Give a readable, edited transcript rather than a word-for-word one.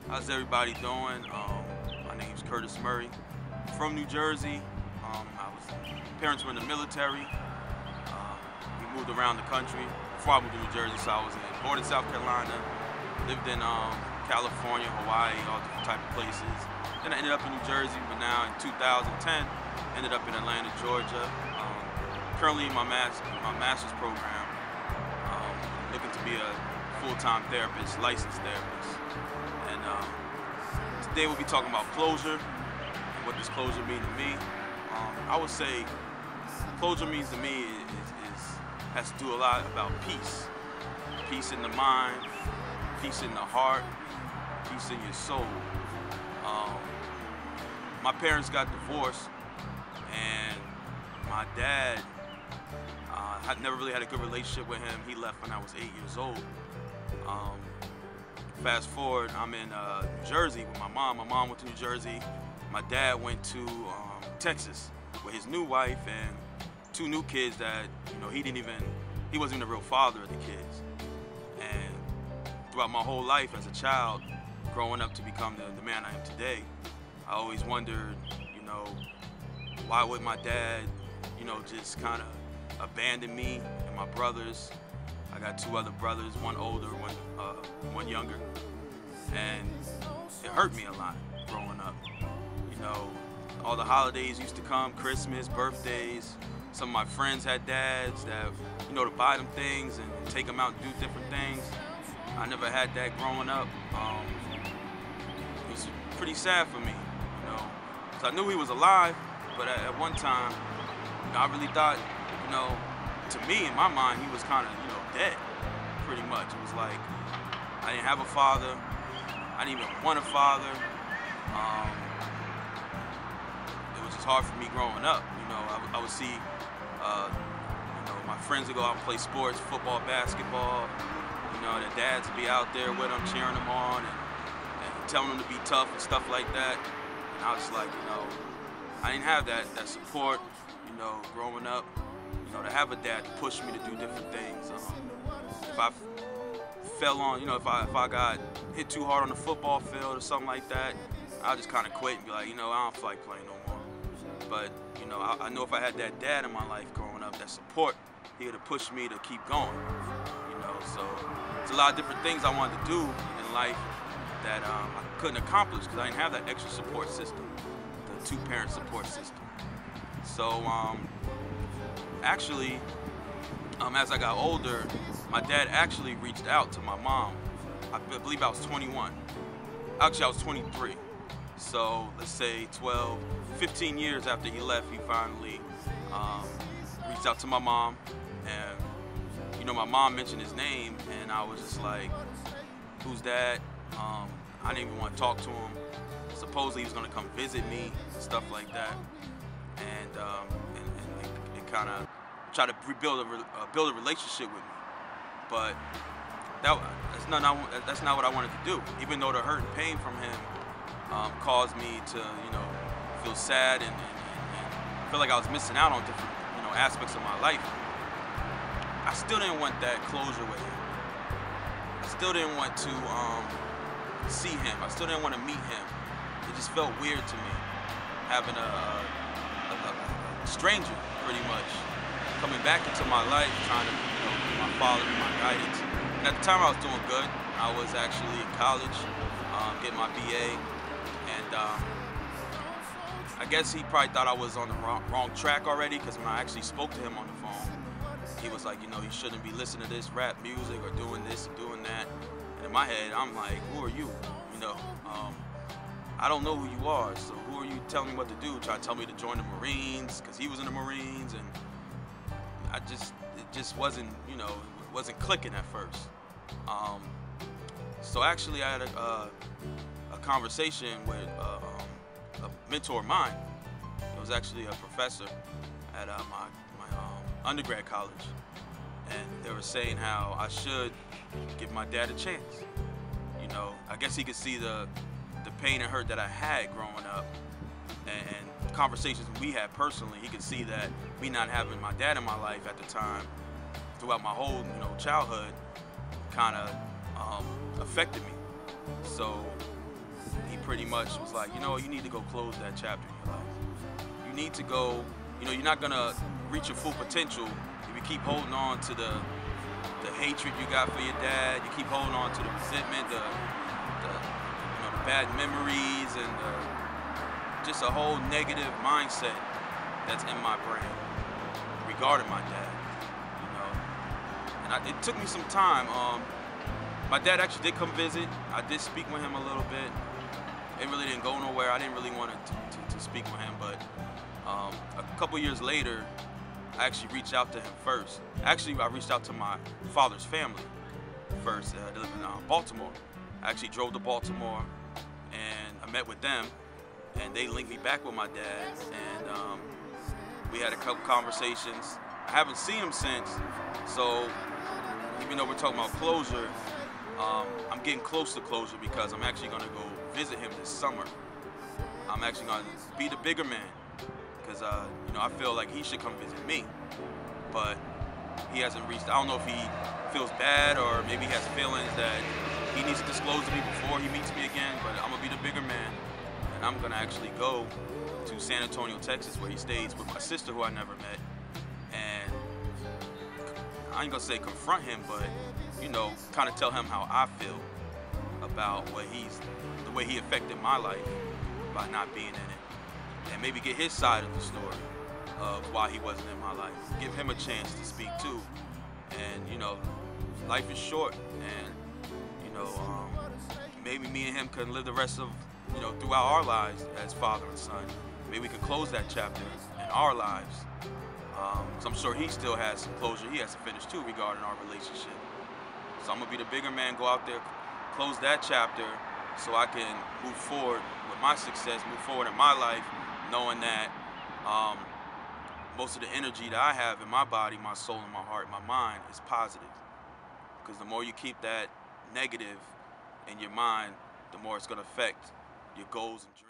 How's everybody doing? My name's Curtis Murray. From New Jersey. Parents were in the military. We moved around the country. Before I moved to New Jersey, so I was born in South Carolina, lived in California, Hawaii, all different type of places. Then I ended up in New Jersey, but now in 2010, ended up in Atlanta, Georgia. Currently in my master's program, looking to be a full-time therapist, licensed therapist. And today we'll be talking about closure and what does closure mean to me. I would say closure means to me has to do a lot about peace. Peace in the mind, peace in the heart, peace in your soul. My parents got divorced, and my dad, I never really had a good relationship with him. He left when I was 8 years old. Fast forward, I'm in New Jersey with my mom. My mom went to New Jersey. My dad went to Texas with his new wife and two new kids that, he wasn't even the real father of the kids. And throughout my whole life as a child, growing up to become the man I am today, I always wondered, why would my dad, just kind of abandon me and my brothers. I got two other brothers, one older, one younger. And it hurt me a lot growing up. All the holidays used to come, Christmas, birthdays. Some of my friends had dads that, to buy them things and take them out and do different things. I never had that growing up. It was pretty sad for me, because I knew he was alive, but at one time, I really thought, to me, in my mind, he was kind of, dead, pretty much. It was like, I didn't have a father. I didn't even want a father. It was just hard for me growing up. I would see, my friends would go out and play sports, football, basketball. Their dads would be out there with them, cheering them on and telling them to be tough and stuff like that. And I was like, I didn't have that support, growing up. To have a dad to push me to do different things. If I fell on, if I got hit too hard on the football field or something like that, I'll just kind of quit and be like, I don't feel like playing no more. But, I know if I had that dad in my life growing up, that support, he would have pushed me to keep going. So it's a lot of different things I wanted to do in life that I couldn't accomplish because I didn't have that extra support system, the two-parent support system. So, actually, as I got older, my dad actually reached out to my mom. I believe I was 21. Actually, I was 23. So let's say 12, 15 years after he left, he finally reached out to my mom. And, my mom mentioned his name, and I was just like, who's that? I didn't even want to talk to him. Supposedly he was going to come visit me, stuff like that. And it kind of try to build a relationship with me, but that's not what I wanted to do. Even though the hurt and pain from him caused me to feel sad and feel like I was missing out on different aspects of my life, I still didn't want that closure with him. I still didn't want to see him. I still didn't want to meet him. It just felt weird to me having a stranger, pretty much, coming back into my life, trying to be my father, be my guidance. And at the time I was doing good. I was actually in college, getting my BA, and I guess he probably thought I was on the wrong track already, because when I actually spoke to him on the phone, he was like, you shouldn't be listening to this rap music or doing this or doing that. And in my head, I'm like, who are you? I don't know who you are, so who are you telling me what to do? Try to tell me to join the Marines, because he was in the Marines, and it just wasn't, it wasn't clicking at first. So actually I had a conversation with a mentor of mine. It was actually a professor at my undergrad college, and they were saying how I should give my dad a chance. I guess he could see the pain and hurt that I had growing up, and conversations we had personally. He could see that me not having my dad in my life at the time, throughout my whole childhood, kind of affected me. So he pretty much was like, you know, you need to go close that chapter in your life. You need to go, you know, you're not gonna reach your full potential if you keep holding on to the hatred you got for your dad. You keep holding on to the resentment, the you know, the bad memories, and just a whole negative mindset that's in my brain regarding my dad. You know, and it took me some time. My dad actually did come visit. I did speak with him a little bit. It really didn't go nowhere. I didn't really want to speak with him, but a couple years later, I actually reached out to him first. Actually, I reached out to my father's family first. They live in Baltimore. I actually drove to Baltimore, and I met with them, and they linked me back with my dad, and we had a couple conversations. I haven't seen him since, so even though we're talking about closure, I'm getting close to closure because I'm actually going to go visit him this summer. I'm actually going to be the bigger man because you know, I feel like he should come visit me, but he hasn't reached. I don't know if he feels bad or maybe he has feelings that he needs to disclose to me before he meets me again. But I'm gonna be the bigger man, and I'm gonna actually go to San Antonio, Texas, where he stays with my sister, who I never met, and I ain't gonna say confront him, but you know, kind of tell him how I feel about the way he affected my life by not being in it, and maybe get his side of the story of why he wasn't in my life. Give him a chance to speak too. And you know, life is short, and you know, maybe me and him can live the rest of, you know, throughout our lives as father and son. Maybe we can close that chapter in our lives. So I'm sure he still has some closure he has to finish too regarding our relationship. So I'm gonna be the bigger man, go out there, close that chapter, so I can move forward with my success, move forward in my life, knowing that most of the energy that I have in my body, my soul, and my heart, my mind is positive. Because the more you keep that negative in your mind, the more it's gonna affect your goals and dreams.